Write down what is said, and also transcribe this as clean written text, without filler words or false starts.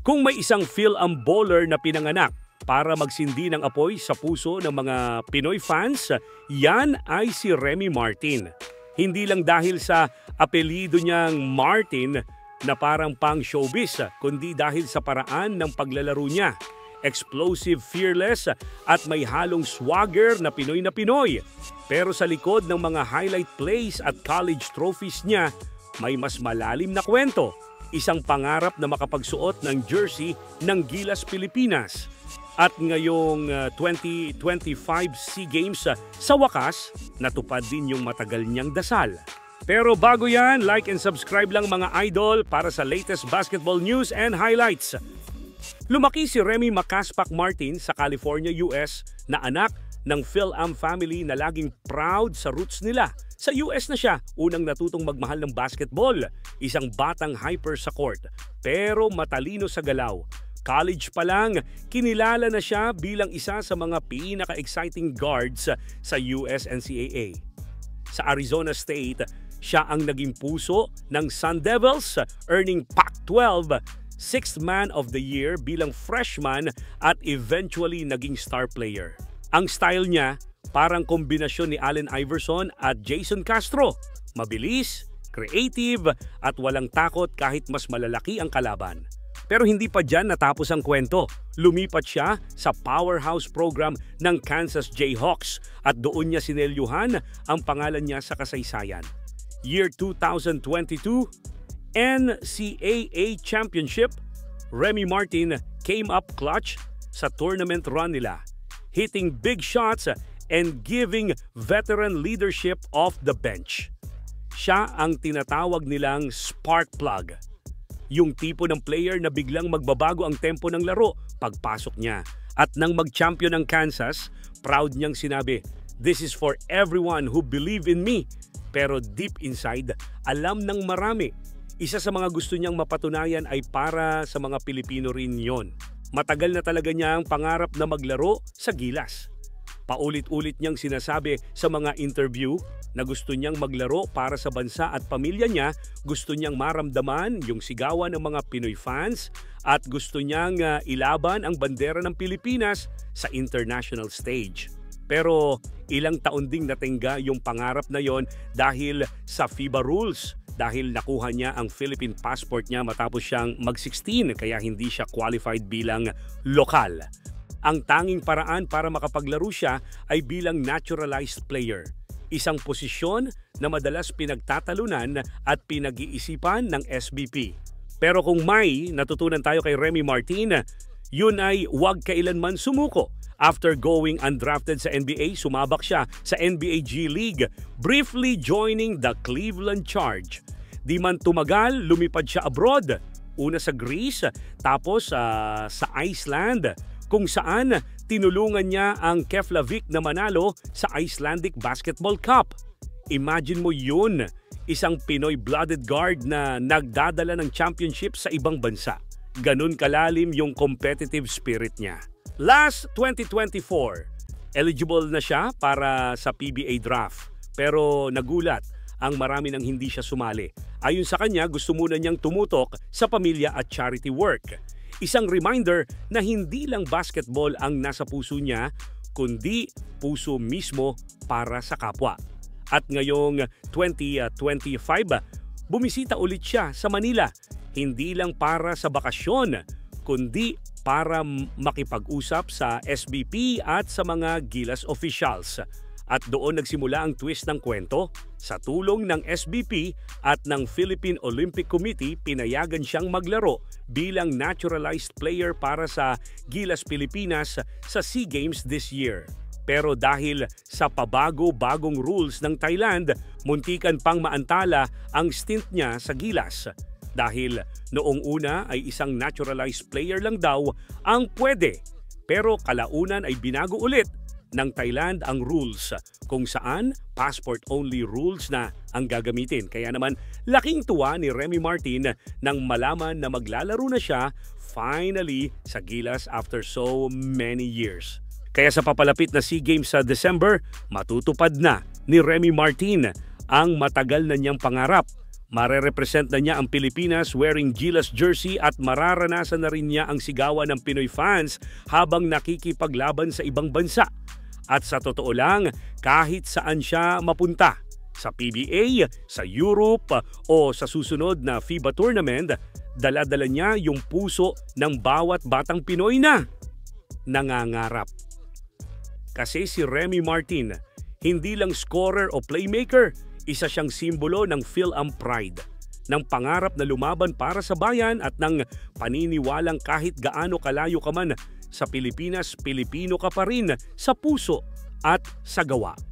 Kung may isang Phil-Am bowler na pinanganak para magsindi ng apoy sa puso ng mga Pinoy fans, yan ay si Remy Martin. Hindi lang dahil sa apelyido niyang Martin na parang pang showbiz, kundi dahil sa paraan ng paglalaro niya. Explosive, fearless at may halong swagger na Pinoy. Pero sa likod ng mga highlight plays at college trophies niya, may mas malalim na kwento. Isang pangarap na makapagsuot ng jersey ng Gilas Pilipinas. At ngayong 2025 SEA Games, sa wakas, natupad din yung matagal niyang dasal. Pero bago yan, like and subscribe lang mga idol para sa latest basketball news and highlights. Lumaki si Remy Macaspac Martin sa California, US na anak ng Phil-Am family na laging proud sa roots nila. Sa US na siya unang natutong magmahal ng basketball, isang batang hyper sa court, pero matalino sa galaw. College pa lang, kinilala na siya bilang isa sa mga pinaka-exciting guards sa US NCAA. Sa Arizona State, siya ang naging puso ng Sun Devils, earning Pac-12 Sixth Man of the Year bilang freshman at eventually naging star player. Ang style niya, parang kombinasyon ni Allen Iverson at Jason Castro. Mabilis, creative at walang takot kahit mas malalaki ang kalaban. Pero hindi pa dyan natapos ang kwento. Lumipat siya sa powerhouse program ng Kansas Jayhawks at doon niya sinelyuhan ang pangalan niya sa kasaysayan. Year 2022, NCAA Championship, Remy Martin came up clutch sa tournament run nila, hitting big shots and giving veteran leadership off the bench. Siya ang tinatawag nilang spark plug. Yung tipo ng player na biglang magbabago ang tempo ng laro pagpasok niya. At nang mag-champion ng Kansas, proud niyang sinabi, "This is for everyone who believe in me." Pero deep inside, alam ng marami. Isa sa mga gusto niyang mapatunayan ay para sa mga Pilipino rin yon. Matagal na talaga niya ang pangarap na maglaro sa Gilas. Paulit-ulit niyang sinasabi sa mga interview na gusto niyang maglaro para sa bansa at pamilya niya, gusto niyang maramdaman yung sigawan ng mga Pinoy fans at gusto niyang ilaban ang bandera ng Pilipinas sa international stage. Pero ilang taon ding natingga yung pangarap na yon dahil sa FIBA rules. Dahil nakuha niya ang Philippine passport niya matapos siyang mag-16 kaya hindi siya qualified bilang lokal. Ang tanging paraan para makapaglaro siya ay bilang naturalized player. Isang posisyon na madalas pinagtatalunan at pinag-iisipan ng SBP. Pero kung may natutunan tayo kay Remy Martin, yun ay huwag kailanman sumuko. After going undrafted sa NBA, sumabak siya sa NBA G League, briefly joining the Cleveland Charge. Di man tumagal, lumipad siya abroad. Una sa Greece, tapos sa Iceland, kung saan tinulungan niya ang Keflavik na manalo sa Icelandic Basketball Cup. Imagine mo yun, isang Pinoy-blooded guard na nagdadala ng championship sa ibang bansa. Ganun kalalim yung competitive spirit niya. Last 2024, eligible na siya para sa PBA draft. Pero nagulat ang marami nang hindi siya sumali. Ayon sa kanya, gusto muna niyang tumutok sa pamilya at charity work. Isang reminder na hindi lang basketball ang nasa puso niya, kundi puso mismo para sa kapwa. At ngayong 2025, bumisita ulit siya sa Manila. Hindi lang para sa bakasyon, kundi para makipag-usap sa SBP at sa mga Gilas officials. At doon nagsimula ang twist ng kwento. Sa tulong ng SBP at ng Philippine Olympic Committee, pinayagan siyang maglaro bilang naturalized player para sa Gilas Pilipinas sa SEA Games this year. Pero dahil sa pabago-bagong rules ng Thailand, muntikan pang maantala ang stint niya sa Gilas. Dahil noong una ay isang naturalized player lang daw ang pwede. Pero kalaunan ay binago ulit ng Thailand ang rules kung saan passport-only rules na ang gagamitin. Kaya naman laking tuwa ni Remy Martin nang malaman na maglalaro na siya finally sa Gilas after so many years. Kaya sa papalapit na SEA Games sa December, matutupad na ni Remy Martin ang matagal na niyang pangarap. Marerepresent na niya ang Pilipinas wearing Gilas jersey at mararanasan na rin niya ang sigawan ng Pinoy fans habang nakikipaglaban sa ibang bansa. At sa totoo lang, kahit saan siya mapunta, sa PBA, sa Europe o sa susunod na FIBA tournament, dala-dala niya yung puso ng bawat batang Pinoy na nangangarap. Kasi si Remy Martin, hindi lang scorer o playmaker, isa siyang simbolo ng Phil-Am pride, ng pangarap na lumaban para sa bayan at ng paniniwalang kahit gaano kalayo ka man sa Pilipinas, Pilipino ka pa rin sa puso at sa gawa.